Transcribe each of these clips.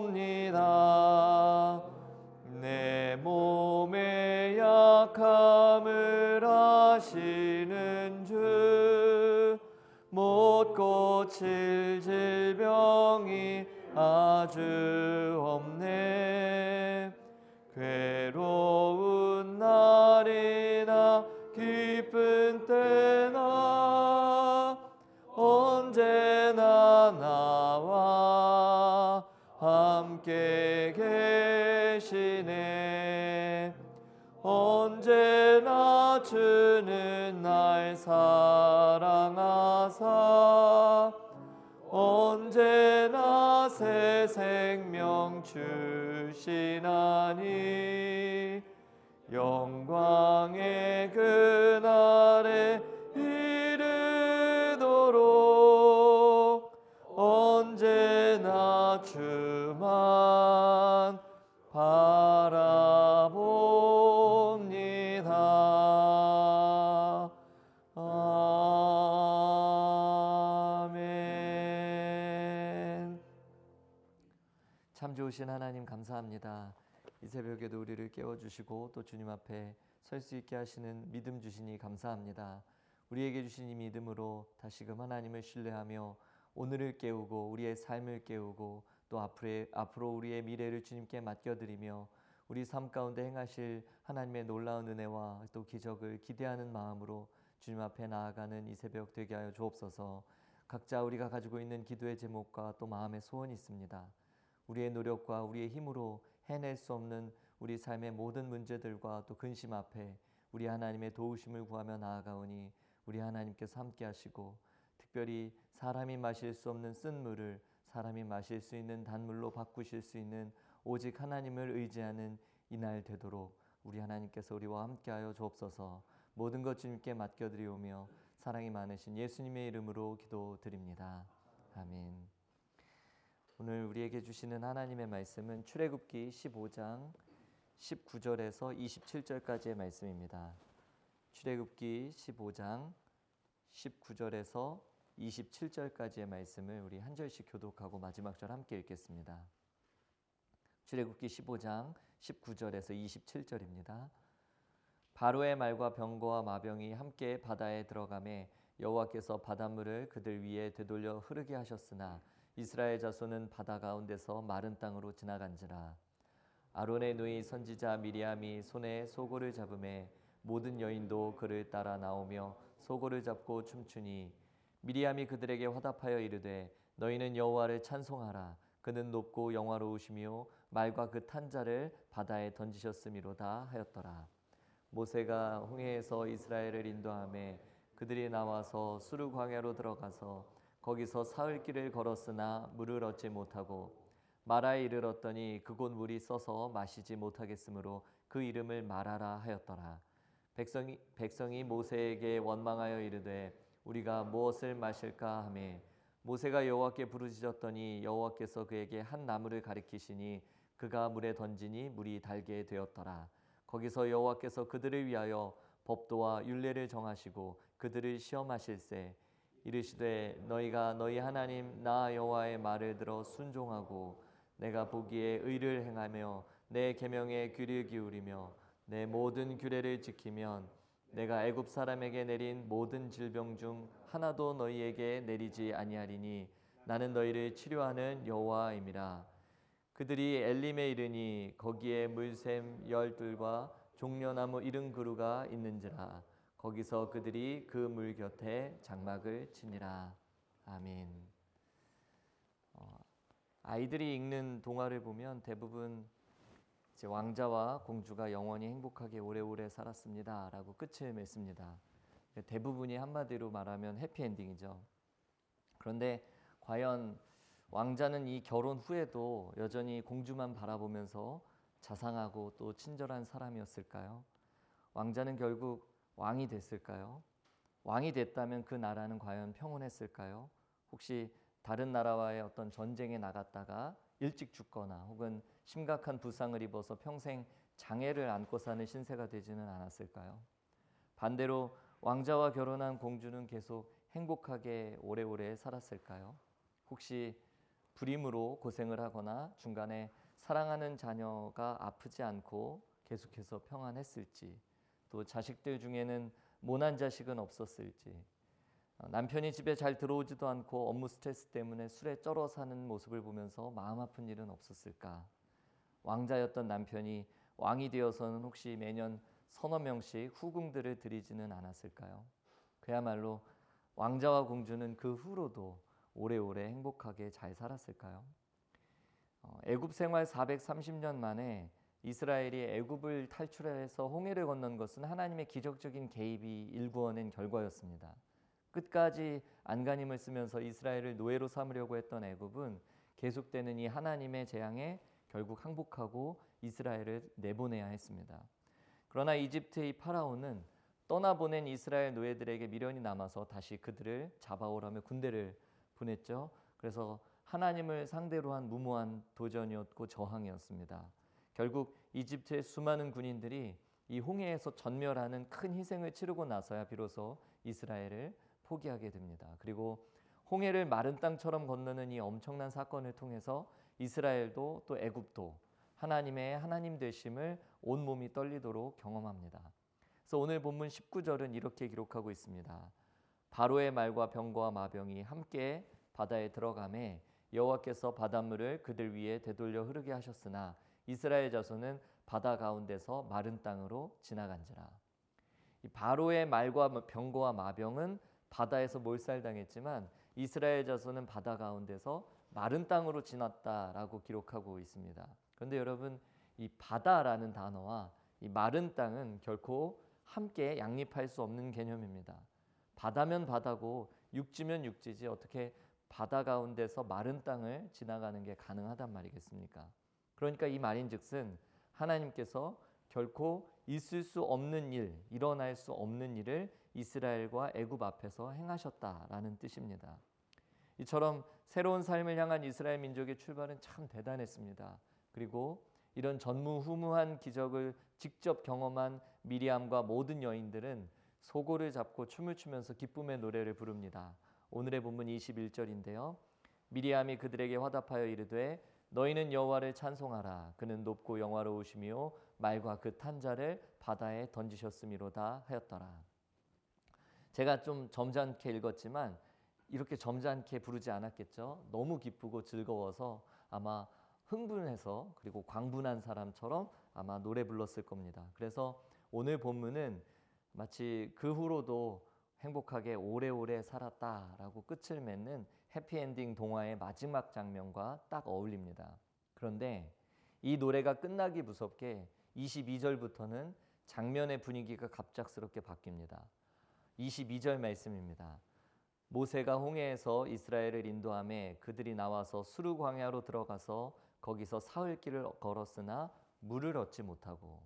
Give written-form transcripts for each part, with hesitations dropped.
봅니다. 내 몸의 약함을 아시는 주, 못 고칠 질병이 아주 없네. 괴로운 날이나 기쁜 때나 언제나 나와 함께 계시네. 언제나 주는 날 사랑하사 언제나 새 생명 주시나니 영광의 그날에 이르도록 언제나 주만 바라봅니다. 아멘. 참 좋으신 하나님 감사합니다. 이 새벽에도 우리를 깨워주시고 또 주님 앞에 설 수 있게 하시는 믿음 주시니 감사합니다. 우리에게 주신 이 믿음으로 다시금 하나님을 신뢰하며 오늘을 깨우고 우리의 삶을 깨우고 또 앞으로 우리의 미래를 주님께 맡겨드리며 우리 삶 가운데 행하실 하나님의 놀라운 은혜와 또 기적을 기대하는 마음으로 주님 앞에 나아가는 이 새벽 되게 하여 주옵소서. 각자 우리가 가지고 있는 기도의 제목과 또 마음의 소원이 있습니다. 우리의 노력과 우리의 힘으로 해낼 수 없는 우리 삶의 모든 문제들과 또 근심 앞에 우리 하나님의 도우심을 구하며 나아가오니 우리 하나님께서 함께 하시고 특별히 사람이 마실 수 없는 쓴 물을 사람이 마실 수 있는 단물로 바꾸실 수 있는 오직 하나님을 의지하는 이날 되도록 우리 하나님께서 우리와 함께하여 주옵소서. 모든 것 주님께 맡겨드리오며 사랑이 많으신 예수님의 이름으로 기도드립니다. 아멘. 오늘 우리에게 주시는 하나님의 말씀은 출애굽기 15장 19절에서 27절까지의 말씀입니다. 출애굽기 15장 19절에서 27절까지의 말씀을 우리 한 절씩 교독하고 마지막 절 함께 읽겠습니다. 출애굽기 15장 19절에서 27절입니다. 바로의 말과 병거와 마병이 함께 바다에 들어가매 여호와께서 바닷물을 그들 위에 되돌려 흐르게 하셨으나 이스라엘 자손은 바다 가운데서 마른 땅으로 지나간지라. 아론의 누이 선지자 미리암이 손에 소고를 잡음에 모든 여인도 그를 따라 나오며 소고를 잡고 춤추니 미리암이 그들에게 화답하여 이르되 너희는 여호와를 찬송하라. 그는 높고 영화로우시며 말과 그 탄 자를 바다에 던지셨음이로다 하였더라. 모세가 홍해에서 이스라엘을 인도하매 그들이 나와서 수르 광야로 들어가서 거기서 사흘 길을 걸었으나 물을 얻지 못하고 마라에 이르렀더니 그곳 물이 써서 마시지 못하겠으므로 그 이름을 마라라 하였더라. 백성이 모세에게 원망하여 이르되 우리가 무엇을 마실까 하매 모세가 여호와께 부르짖었더니 여호와께서 그에게 한 나무를 가리키시니 그가 물에 던지니 물이 달게 되었더라. 거기서 여호와께서 그들을 위하여 법도와 율례를 정하시고 그들을 시험하실세 이르시되 너희가 너희 하나님 나 여호와의 말을 들어 순종하고 내가 보기에 의를 행하며 내 계명에 귀를 기울이며 내 모든 규례를 지키면 내가 애굽 사람에게 내린 모든 질병 중 하나도 너희에게 내리지 아니하리니 나는 너희를 치료하는 여호와임이라. 그들이 엘림에 이르니 거기에 물샘 열둘과 종려나무 70그루가 있는지라. 거기서 그들이 그 물 곁에 장막을 치니라. 아멘. 아이들이 읽는 동화를 보면 대부분 이제 왕자와 공주가 영원히 행복하게 오래오래 살았습니다 라고 끝을 맺습니다. 대부분이 한마디로 말하면 해피엔딩이죠. 그런데 과연 왕자는 이 결혼 후에도 여전히 공주만 바라보면서 자상하고 또 친절한 사람이었을까요? 왕자는 결국 왕이 됐을까요? 왕이 됐다면 그 나라는 과연 평온했을까요? 혹시 다른 나라와의 어떤 전쟁에 나갔다가 일찍 죽거나 혹은 심각한 부상을 입어서 평생 장애를 안고 사는 신세가 되지는 않았을까요? 반대로 왕자와 결혼한 공주는 계속 행복하게 오래오래 살았을까요? 혹시 불임으로 고생을 하거나 중간에 사랑하는 자녀가 아프지 않고 계속해서 평안했을지, 또 자식들 중에는 모난 자식은 없었을지, 남편이 집에 잘 들어오지도 않고 업무 스트레스 때문에 술에 쩔어 사는 모습을 보면서 마음 아픈 일은 없었을까? 왕자였던 남편이 왕이 되어서는 혹시 매년 서너 명씩 후궁들을 들이지는 않았을까요? 그야말로 왕자와 공주는 그 후로도 오래오래 행복하게 잘 살았을까요? 애굽 생활 430년 만에 이스라엘이 애굽을 탈출해서 홍해를 건넌 것은 하나님의 기적적인 개입이 일구어낸 결과였습니다. 끝까지 안간힘을 쓰면서 이스라엘을 노예로 삼으려고 했던 애굽은 계속되는 이 하나님의 재앙에 결국 항복하고 이스라엘을 내보내야 했습니다. 그러나 이집트의 파라오는 떠나보낸 이스라엘 노예들에게 미련이 남아서 다시 그들을 잡아오라며 군대를 보냈죠. 그래서 하나님을 상대로 한 무모한 도전이었고 저항이었습니다. 결국 이집트의 수많은 군인들이 이 홍해에서 전멸하는 큰 희생을 치르고 나서야 비로소 이스라엘을 포기하게 됩니다. 그리고 홍해를 마른 땅처럼 건너는 이 엄청난 사건을 통해서 이스라엘도 또 애굽도 하나님의 하나님 되심을 온몸이 떨리도록 경험합니다. 그래서 오늘 본문 19절은 이렇게 기록하고 있습니다. 바로의 말과 병거와 마병이 함께 바다에 들어가매 여호와께서 바닷물을 그들 위에 되돌려 흐르게 하셨으나 이스라엘 자손은 바다 가운데서 마른 땅으로 지나간지라. 이 바로의 말과 병거와 마병은 바다에서 몰살당했지만 이스라엘 자손은 바다 가운데서 마른 땅으로 지났다라고 기록하고 있습니다. 그런데 여러분, 이 바다라는 단어와 이 마른 땅은 결코 함께 양립할 수 없는 개념입니다. 바다면 바다고 육지면 육지지 어떻게 바다 가운데서 마른 땅을 지나가는 게 가능하단 말이겠습니까? 그러니까 이 말인즉슨 하나님께서 결코 있을 수 없는 일, 일어날 수 없는 일을 이스라엘과 애굽 앞에서 행하셨다라는 뜻입니다. 이처럼 새로운 삶을 향한 이스라엘 민족의 출발은 참 대단했습니다. 그리고 이런 전무후무한 기적을 직접 경험한 미리암과 모든 여인들은 소고를 잡고 춤을 추면서 기쁨의 노래를 부릅니다. 오늘의 본문 21절인데요. 미리암이 그들에게 화답하여 이르되 너희는 여호와를 찬송하라. 그는 높고 영화로우시며 말과 그 탄자를 바다에 던지셨음이로다 하였더라. 제가 좀 점잖게 읽었지만 이렇게 점잖게 부르지 않았겠죠. 너무 기쁘고 즐거워서 아마 흥분해서 그리고 광분한 사람처럼 아마 노래 불렀을 겁니다. 그래서 오늘 본문은 마치 그 후로도 행복하게 오래오래 살았다라고 끝을 맺는 해피엔딩 동화의 마지막 장면과 딱 어울립니다. 그런데 이 노래가 끝나기 무섭게 22절부터는 장면의 분위기가 갑작스럽게 바뀝니다. 22절 말씀입니다. 모세가 홍해에서 이스라엘을 인도하며 그들이 나와서 수르 광야로 들어가서 거기서 사흘 길을 걸었으나 물을 얻지 못하고.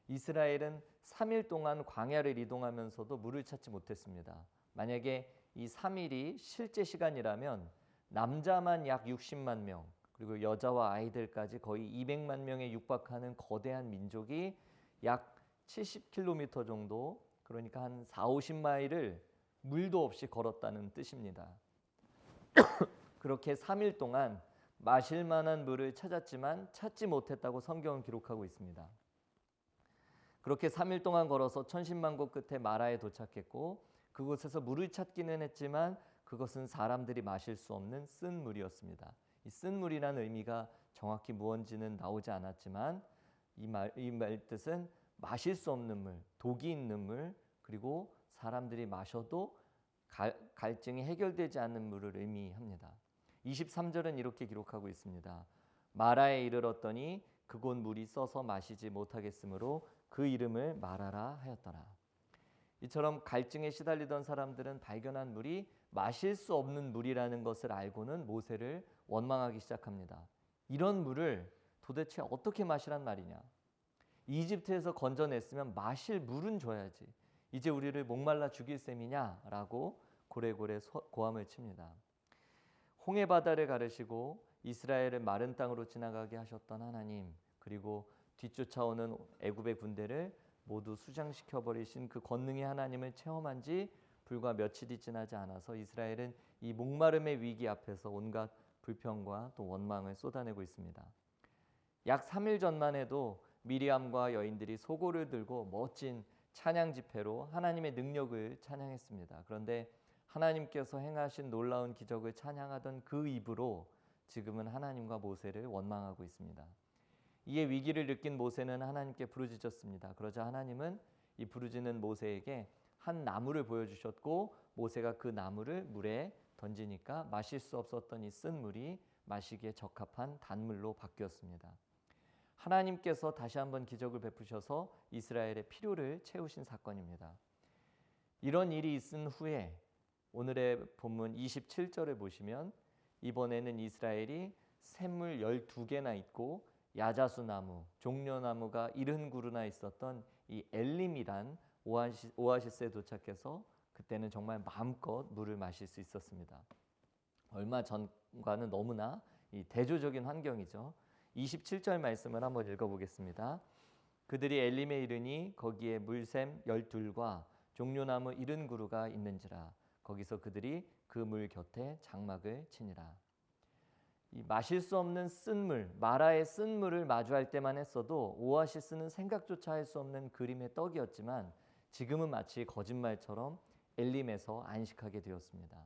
이스라엘은 3일 동안 광야를 이동하면서도 물을 찾지 못했습니다. 만약에 이 3일이 실제 시간이라면 남자만 약 60만 명, 그리고 여자와 아이들까지 거의 200만 명에 육박하는 거대한 민족이 약 70km 정도, 그러니까 한 4, 50마일을 물도 없이 걸었다는 뜻입니다. 그렇게 3일 동안 마실 만한 물을 찾았지만 찾지 못했다고 성경은 기록하고 있습니다. 그렇게 3일 동안 걸어서 천신만고 끝에 마라에 도착했고 그곳에서 물을 찾기는 했지만 그것은 사람들이 마실 수 없는 쓴 물이었습니다. 이 쓴 물이라는 의미가 정확히 무언지는 나오지 않았지만 이 말 뜻은 마실 수 없는 물, 독이 있는 물, 그리고 사람들이 마셔도 갈증이 해결되지 않는 물을 의미합니다. 23절은 이렇게 기록하고 있습니다. 마라에 이르렀더니 그곳 물이 써서 마시지 못하겠으므로 그 이름을 마라라 하였더라. 이처럼 갈증에 시달리던 사람들은 발견한 물이 마실 수 없는 물이라는 것을 알고는 모세를 원망하기 시작합니다. 이런 물을 도대체 어떻게 마시란 말이냐? 이집트에서 건져냈으면 마실 물은 줘야지. 이제 우리를 목말라 죽일 셈이냐라고 고래고래 고함을 칩니다. 홍해 바다를 가르시고 이스라엘을 마른 땅으로 지나가게 하셨던 하나님, 그리고 뒤쫓아오는 애굽의 군대를 모두 수장시켜 버리신 그 권능의 하나님을 체험한 지 불과 며칠이 지나지 않아서 이스라엘은 이 목마름의 위기 앞에서 온갖 불평과 또 원망을 쏟아내고 있습니다. 약 3일 전만 해도 미리암과 여인들이 소고를 들고 멋진 찬양 집회로 하나님의 능력을 찬양했습니다. 그런데 하나님께서 행하신 놀라운 기적을 찬양하던 그 입으로 지금은 하나님과 모세를 원망하고 있습니다. 이에 위기를 느낀 모세는 하나님께 부르짖었습니다. 그러자 하나님은 이 부르짖는 모세에게 한 나무를 보여주셨고 모세가 그 나무를 물에 던지니까 마실 수 없었던 이 쓴 물이 마시기에 적합한 단물로 바뀌었습니다. 하나님께서 다시 한번 기적을 베푸셔서 이스라엘의 필요를 채우신 사건입니다. 이런 일이 있은 후에 오늘의 본문 27절을 보시면 이번에는 이스라엘이 샘물 12개나 있고 야자수 나무, 종려나무가 70그루나 있었던 이 엘림이란 오아시스에 도착해서 그때는 정말 마음껏 물을 마실 수 있었습니다. 얼마 전과는 너무나 이 대조적인 환경이죠. 27절 말씀을 한번 읽어보겠습니다. 그들이 엘림에 이르니 거기에 물샘 12과 종려나무 70그루가 있는지라 거기서 그들이 그 물 곁에 장막을 치니라. 이 마실 수 없는 쓴물, 마라의 쓴물을 마주할 때만 했어도 오아시스는 생각조차 할 수 없는 그림의 떡이었지만 지금은 마치 거짓말처럼 엘림에서 안식하게 되었습니다.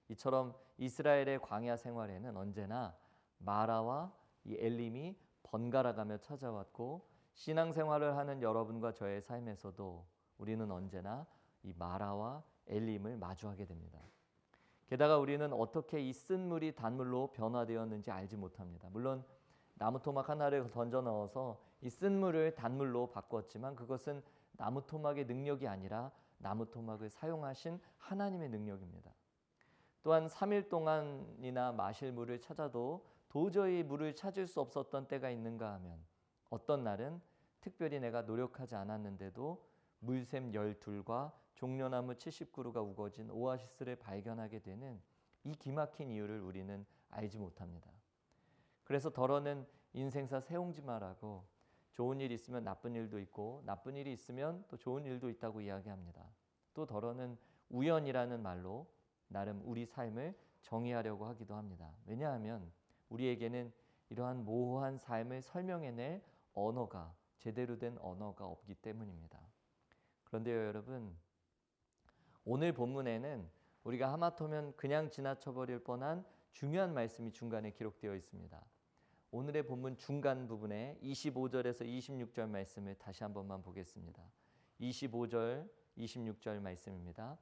이처럼 이스라엘의 광야 생활에는 언제나 마라와 이 엘림이 번갈아가며 찾아왔고 신앙생활을 하는 여러분과 저의 삶에서도 우리는 언제나 이 마라와 엘림을 마주하게 됩니다. 게다가 우리는 어떻게 이 쓴물이 단물로 변화되었는지 알지 못합니다. 물론 나무 토막 하나를 던져 넣어서 이 쓴물을 단물로 바꿨지만 그것은 나무 토막의 능력이 아니라 나무 토막을 사용하신 하나님의 능력입니다. 또한 3일 동안이나 마실 물을 찾아도 도저히 물을 찾을 수 없었던 때가 있는가 하면 어떤 날은 특별히 내가 노력하지 않았는데도 물샘 12과 종려나무 70그루가 우거진 오아시스를 발견하게 되는 이 기막힌 이유를 우리는 알지 못합니다. 그래서 더러는 인생사 새옹지마라고 좋은 일이 있으면 나쁜 일도 있고 나쁜 일이 있으면 또 좋은 일도 있다고 이야기합니다. 또 더러는 우연이라는 말로 나름 우리 삶을 정의하려고 하기도 합니다. 왜냐하면 우리에게는 이러한 모호한 삶을 설명해낼 언어가 제대로 된 언어가 없기 때문입니다. 그런데요 여러분, 오늘 본문에는 우리가 하마터면 그냥 지나쳐버릴 뻔한 중요한 말씀이 중간에 기록되어 있습니다. 오늘의 본문 중간 부분에 25절에서 26절 말씀을 다시 한 번만 보겠습니다. 25절, 26절 말씀입니다.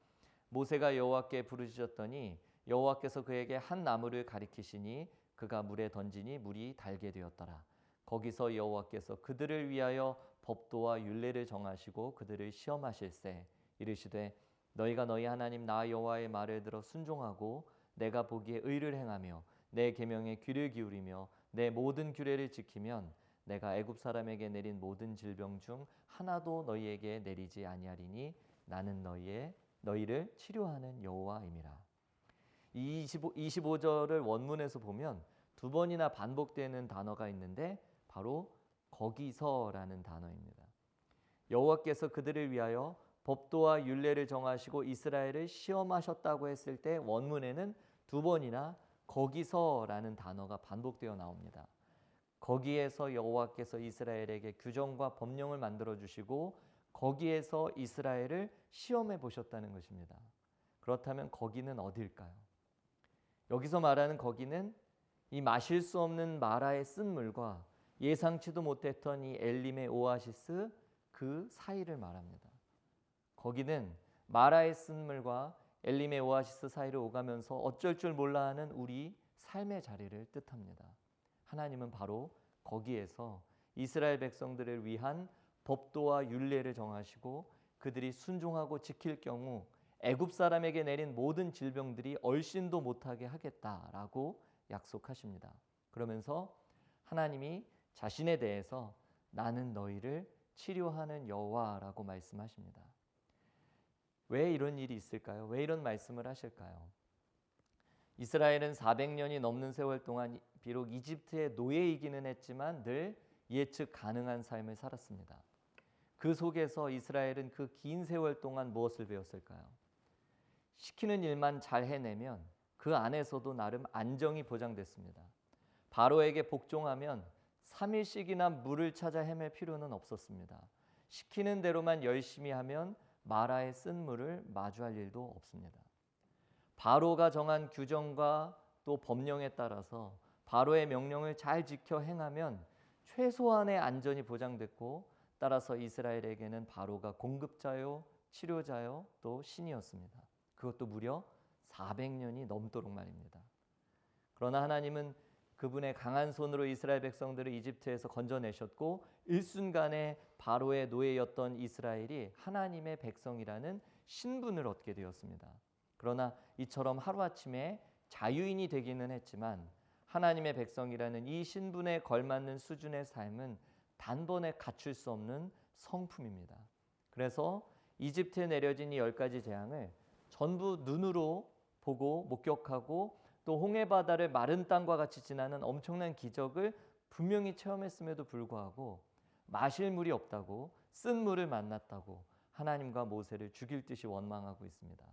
모세가 여호와께 부르짖었더니 여호와께서 그에게 한 나무를 가리키시니 그가 물에 던지니 물이 달게 되었더라. 거기서 여호와께서 그들을 위하여 법도와 율례를 정하시고 그들을 시험하실세 이르시되 너희가 너희 하나님 나 여호와의 말을 들어 순종하고 내가 보기에 의를 행하며 내 계명에 귀를 기울이며 내 모든 규례를 지키면 내가 애굽 사람에게 내린 모든 질병 중 하나도 너희에게 내리지 아니하리니 나는 너희를 치료하는 여호와임이라. 이 25절을 원문에서 보면 두 번이나 반복되는 단어가 있는데 바로 거기서라는 단어입니다. 여호와께서 그들을 위하여 법도와 율례를 정하시고 이스라엘을 시험하셨다고 했을 때 원문에는 두 번이나 거기서라는 단어가 반복되어 나옵니다. 거기에서 여호와께서 이스라엘에게 규정과 법령을 만들어 주시고 거기에서 이스라엘을 시험해 보셨다는 것입니다. 그렇다면 거기는 어디일까요? 여기서 말하는 거기는 이 마실 수 없는 마라의 쓴물과 예상치도 못했던 이 엘림의 오아시스 그 사이를 말합니다. 거기는 마라의 쓴물과 엘림의 오아시스 사이를 오가면서 어쩔 줄 몰라 하는 우리 삶의 자리를 뜻합니다. 하나님은 바로 거기에서 이스라엘 백성들을 위한 법도와 율례를 정하시고 그들이 순종하고 지킬 경우 애굽 사람에게 내린 모든 질병들이 얼씬도 못하게 하겠다라고 약속하십니다. 그러면서 하나님이 자신에 대해서 나는 너희를 치료하는 여호와라고 말씀하십니다. 왜 이런 일이 있을까요? 왜 이런 말씀을 하실까요? 이스라엘은 400년이 넘는 세월 동안 비록 이집트의 노예이기는 했지만 늘 예측 가능한 삶을 살았습니다. 그 속에서 이스라엘은 그 긴 세월 동안 무엇을 배웠을까요? 시키는 일만 잘 해내면 그 안에서도 나름 안정이 보장됐습니다. 바로에게 복종하면 3일씩이나 물을 찾아 헤맬 필요는 없었습니다. 시키는 대로만 열심히 하면 마라의 쓴 물을 마주할 일도 없습니다. 바로가 정한 규정과 또 법령에 따라서 바로의 명령을 잘 지켜 행하면 최소한의 안전이 보장됐고, 따라서 이스라엘에게는 바로가 공급자요, 치료자요, 또 신이었습니다. 그것도 무려 400년이 넘도록 말입니다. 그러나 하나님은 그분의 강한 손으로 이스라엘 백성들을 이집트에서 건져내셨고, 일순간에 바로의 노예였던 이스라엘이 하나님의 백성이라는 신분을 얻게 되었습니다. 그러나 이처럼 하루아침에 자유인이 되기는 했지만 하나님의 백성이라는 이 신분에 걸맞는 수준의 삶은 단번에 갖출 수 없는 성품입니다. 그래서 이집트에 내려진 이 10가지 재앙을 전부 눈으로 보고 목격하고 또 홍해바다를 마른 땅과 같이 지나는 엄청난 기적을 분명히 체험했음에도 불구하고 마실 물이 없다고, 쓴 물을 만났다고 하나님과 모세를 죽일 듯이 원망하고 있습니다.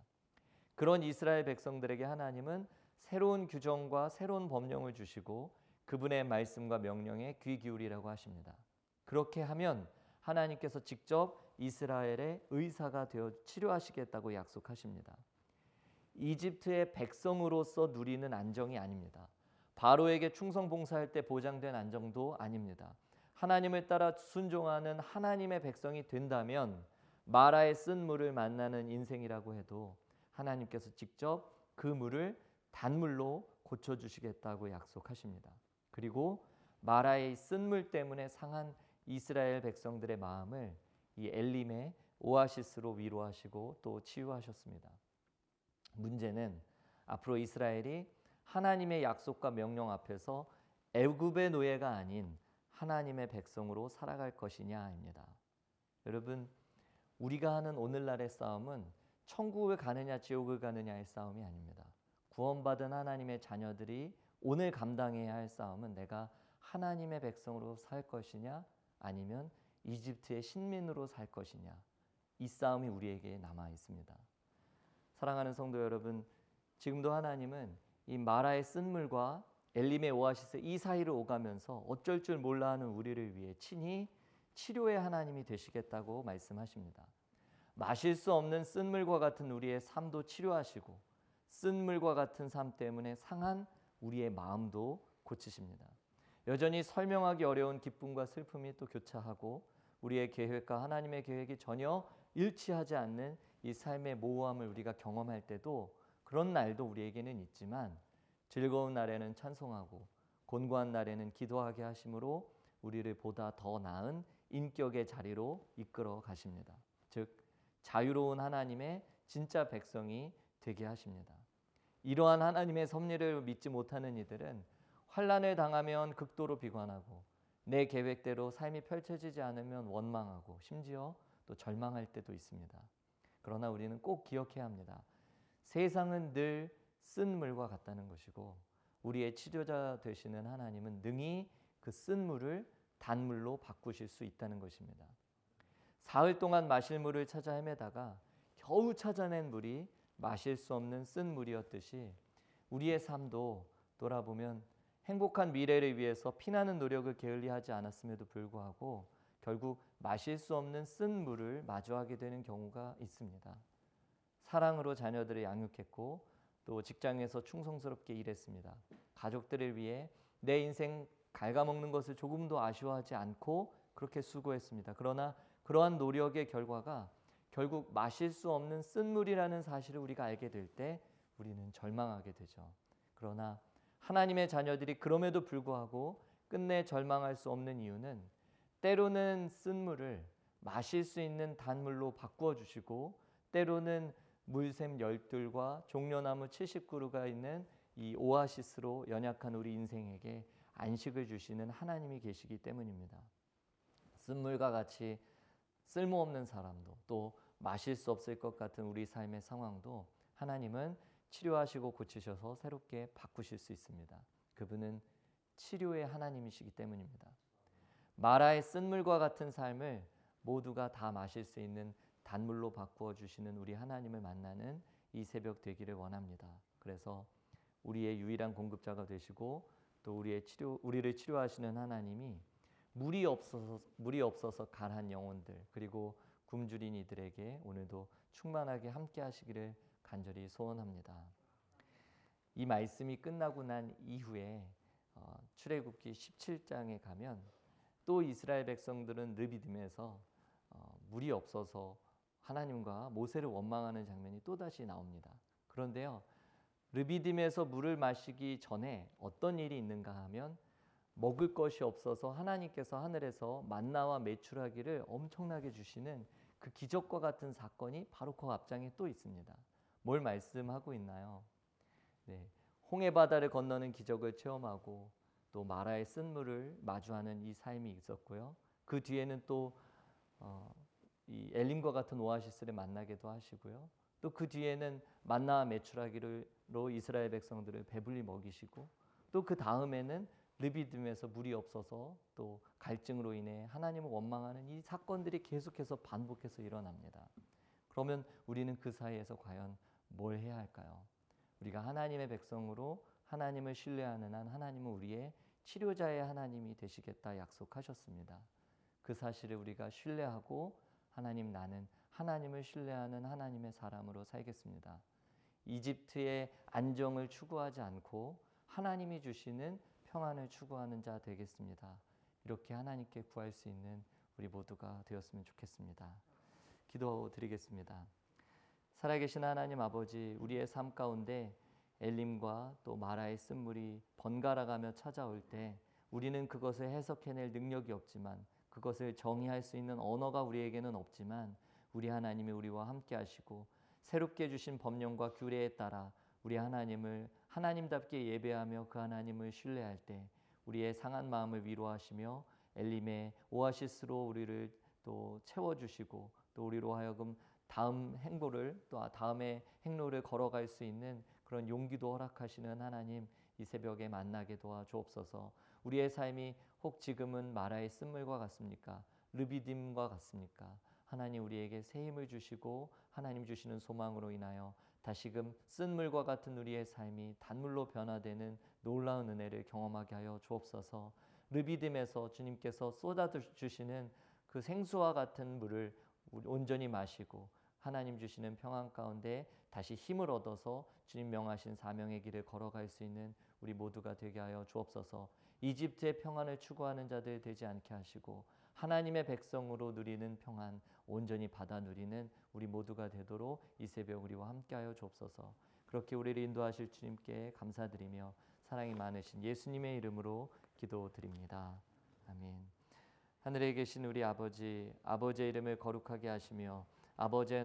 그런 이스라엘 백성들에게 하나님은 새로운 규정과 새로운 법령을 주시고 그분의 말씀과 명령에 귀 기울이라고 하십니다. 그렇게 하면 하나님께서 직접 이스라엘의 의사가 되어 치료하시겠다고 약속하십니다. 이집트의 백성으로서 누리는 안정이 아닙니다. 바로에게 충성 봉사할 때 보장된 안정도 아닙니다. 하나님을 따라 순종하는 하나님의 백성이 된다면 마라의 쓴 물을 만나는 인생이라고 해도 하나님께서 직접 그 물을 단물로 고쳐주시겠다고 약속하십니다. 그리고 마라의 쓴 물 때문에 상한 이스라엘 백성들의 마음을 이 엘림의 오아시스로 위로하시고 또 치유하셨습니다. 문제는 앞으로 이스라엘이 하나님의 약속과 명령 앞에서 애굽의 노예가 아닌 하나님의 백성으로 살아갈 것이냐입니다. 여러분, 우리가 하는 오늘날의 싸움은 천국을 가느냐 지옥을 가느냐의 싸움이 아닙니다. 구원받은 하나님의 자녀들이 오늘 감당해야 할 싸움은 내가 하나님의 백성으로 살 것이냐 아니면 이집트의 신민으로 살 것이냐, 이 싸움이 우리에게 남아 있습니다. 사랑하는 성도 여러분, 지금도 하나님은 이 마라의 쓴 물과 엘림의 오아시스 이 사이를 오가면서 어쩔 줄 몰라 하는 우리를 위해 친히 치료의 하나님이 되시겠다고 말씀하십니다. 마실 수 없는 쓴 물과 같은 우리의 삶도 치료하시고 쓴 물과 같은 삶 때문에 상한 우리의 마음도 고치십니다. 여전히 설명하기 어려운 기쁨과 슬픔이 또 교차하고 우리의 계획과 하나님의 계획이 전혀 일치하지 않는 이 삶의 모호함을 우리가 경험할 때도, 그런 날도 우리에게는 있지만 즐거운 날에는 찬송하고 곤고한 날에는 기도하게 하심으로 우리를 보다 더 나은 인격의 자리로 이끌어 가십니다. 즉 자유로운 하나님의 진짜 백성이 되게 하십니다. 이러한 하나님의 섭리를 믿지 못하는 이들은 환난을 당하면 극도로 비관하고 내 계획대로 삶이 펼쳐지지 않으면 원망하고 심지어 또 절망할 때도 있습니다. 그러나 우리는 꼭 기억해야 합니다. 세상은 늘 쓴 물과 같다는 것이고 우리의 치료자 되시는 하나님은 능히 그 쓴 물을 단물로 바꾸실 수 있다는 것입니다. 사흘 동안 마실 물을 찾아 헤매다가 겨우 찾아낸 물이 마실 수 없는 쓴 물이었듯이 우리의 삶도 돌아보면 행복한 미래를 위해서 피나는 노력을 게을리하지 않았음에도 불구하고 결국 마실 수 없는 쓴 물을 마주하게 되는 경우가 있습니다. 사랑으로 자녀들을 양육했고 또 직장에서 충성스럽게 일했습니다. 가족들을 위해 내 인생 갉아먹는 것을 조금도 아쉬워하지 않고 그렇게 수고했습니다. 그러나 그러한 노력의 결과가 결국 마실 수 없는 쓴물이라는 사실을 우리가 알게 될 때 우리는 절망하게 되죠. 그러나 하나님의 자녀들이 그럼에도 불구하고 끝내 절망할 수 없는 이유는 때로는 쓴물을 마실 수 있는 단물로 바꾸어 주시고 때로는 물샘 열둘과 종려나무 70그루가 있는 이 오아시스로 연약한 우리 인생에게 안식을 주시는 하나님이 계시기 때문입니다. 쓴물과 같이 쓸모없는 사람도 또 마실 수 없을 것 같은 우리 삶의 상황도 하나님은 치료하시고 고치셔서 새롭게 바꾸실 수 있습니다. 그분은 치료의 하나님이시기 때문입니다. 마라의 쓴물과 같은 삶을 모두가 다 마실 수 있는 단물로 바꾸어 주시는 우리 하나님을 만나는 이 새벽 되기를 원합니다. 그래서 우리의 유일한 공급자가 되시고 또 우리를 치료하시는 하나님이 물이 없어서 가난 영혼들 그리고 굶주린 이들에게 오늘도 충만하게 함께 하시기를 간절히 소원합니다. 이 말씀이 끝나고 난 이후에 출애굽기 17장에 가면 또 이스라엘 백성들은 르비딤에서 물이 없어서 하나님과 모세를 원망하는 장면이 또다시 나옵니다. 그런데요, 르비딤에서 물을 마시기 전에 어떤 일이 있는가 하면 먹을 것이 없어서 하나님께서 하늘에서 만나와 메추라기를 엄청나게 주시는 그 기적과 같은 사건이 바로 그 앞장에 또 있습니다. 뭘 말씀하고 있나요? 네, 홍해 바다를 건너는 기적을 체험하고 또 마라의 쓴물을 마주하는 이 삶이 있었고요. 그 뒤에는 또 이 엘림과 같은 오아시스를 만나게도 하시고요. 또 그 뒤에는 만나와 메추라기로 이스라엘 백성들을 배불리 먹이시고 또 그 다음에는 르비딤에서 물이 없어서 또 갈증으로 인해 하나님을 원망하는 이 사건들이 계속해서 반복해서 일어납니다. 그러면 우리는 그 사이에서 과연 뭘 해야 할까요? 우리가 하나님의 백성으로 하나님을 신뢰하는 한 하나님은 우리의 치료자의 하나님이 되시겠다 약속하셨습니다. 그 사실을 우리가 신뢰하고 하나님, 나는 하나님을 신뢰하는 하나님의 사람으로 살겠습니다. 이집트의 안정을 추구하지 않고 하나님이 주시는 평안을 추구하는 자 되겠습니다. 이렇게 하나님께 구할 수 있는 우리 모두가 되었으면 좋겠습니다. 기도드리겠습니다. 살아계신 하나님 아버지, 우리의 삶 가운데 엘림과 또 마라의 쓴물이 번갈아가며 찾아올 때 우리는 그것을 해석해낼 능력이 없지만, 그것을 정의할 수 있는 언어가 우리에게는 없지만, 우리 하나님이 우리와 함께 하시고 새롭게 주신 법령과 규례에 따라 우리 하나님을 하나님답게 예배하며 그 하나님을 신뢰할 때 우리의 상한 마음을 위로하시며 엘림의 오아시스로 우리를 또 채워주시고 또 우리로 하여금 다음 행보를 또 다음의 행로를 걸어갈 수 있는 그런 용기도 허락하시는 하나님, 이 새벽에 만나게 도와주옵소서. 우리의 삶이 혹 지금은 마라의 쓴물과 같습니까? 르비딤과 같습니까? 하나님, 우리에게 새 힘을 주시고 하나님 주시는 소망으로 인하여 다시금 쓴물과 같은 우리의 삶이 단물로 변화되는 놀라운 은혜를 경험하게 하여 주옵소서. 르비딤에서 주님께서 쏟아주시는 그 생수와 같은 물을 온전히 마시고 하나님 주시는 평안 가운데 다시 힘을 얻어서 주님 명하신 사명의 길을 걸어갈 수 있는 우리 모두가 되게 하여 주옵소서. 이집트의 평안을 추구하는 자들 되지 않게 하시고 하나님의 백성으로 누리는 평안 온전히 받아 누리는 우리 모두가 되도록 이 새벽 우리와 함께하여 주옵소서. 그렇게 우리를 인도하실 주님께 감사드리며 사랑이 많으신 예수님의 이름으로 기도드립니다. 아멘. 하늘에 계신 우리 아버지, 아버지의 이름을 거룩하게 하시며 아버지의